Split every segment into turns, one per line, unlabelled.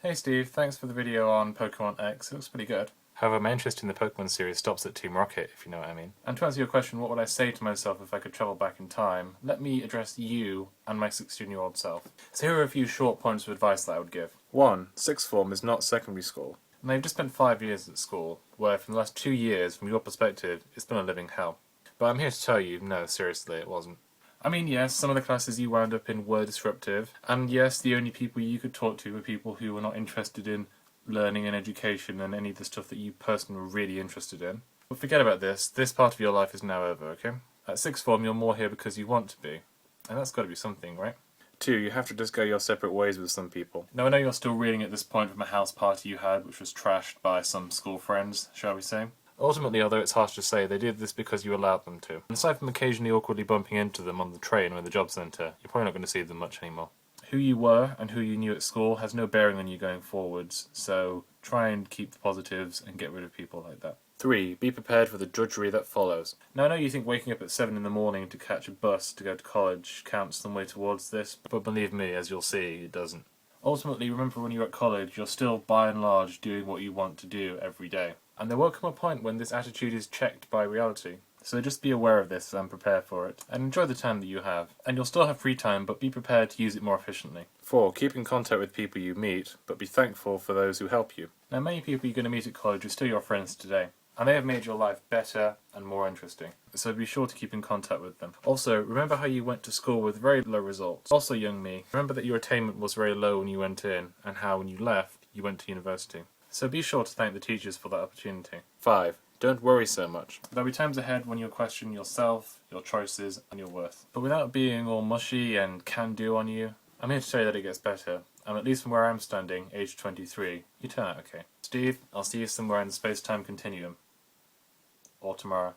Hey Steve, thanks for the video on Pokemon X. It looks pretty good.
However, my interest in the Pokemon series stops at Team Rocket, if you know what I mean.
And to answer your question, what would I say to myself if I could travel back in time? Let me address you and my 16-year-old self. So here are a few short points of advice that I would give.
1. Sixth form is not secondary school.
Now you've just spent 5 years at school, where from the last 2 years, from your perspective, it's been a living hell. But I'm here to tell you, no, seriously, it wasn't. I mean, yes, some of the classes you wound up in were disruptive, and yes, the only people you could talk to were people who were not interested in learning and education and any of the stuff that you personally were really interested in. But forget about this part of your life is now over, okay? At sixth form, you're more here because you want to be, and that's got to be something, right?
2. You have to just go your separate ways with some people.
Now I know you're still reeling at this point from a house party you had, which was trashed by some school friends, shall we say.
Ultimately, although it's harsh to say, they did this because you allowed them to. And aside from occasionally awkwardly bumping into them on the train or in the job centre, you're probably not going to see them much anymore.
Who you were and who you knew at school has no bearing on you going forwards, so try and keep the positives and get rid of people like that.
3. Be prepared for the drudgery that follows.
Now I know you think waking up at 7 in the morning to catch a bus to go to college counts some way towards this,
But believe me, as you'll see, it doesn't.
ultimately remember when you're at college you're still by and large doing what you want to do every day. And there will come a point when this attitude is checked by reality. So just be aware of this and prepare for it, and enjoy the time that you have. And you'll still have free time, but be prepared to use it more efficiently.
4. Keep in contact with people you meet, but be thankful for those who help you.
Now many people you're going to meet at college are still your friends today, and they have made your life better and more interesting. So be sure to keep in contact with them. Also, remember how you went to school with very low results. Also, young me, remember that your attainment was very low when you went in, and how when you left, you went to university. So be sure to thank the teachers for that opportunity.
5. Don't worry so much.
There'll be times ahead when you'll question yourself, your choices, and your worth. But without being all mushy and can-do on you, I'm here to tell you that it gets better. And at least from where I'm standing, age 23, you turn out okay. Steve, I'll see you somewhere in the space-time continuum. Or tomorrow.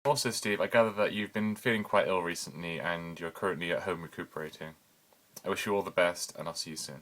Also, Steve, I gather that you've been feeling quite ill recently and you're currently at home recuperating. I wish you all the best, and I'll see you soon.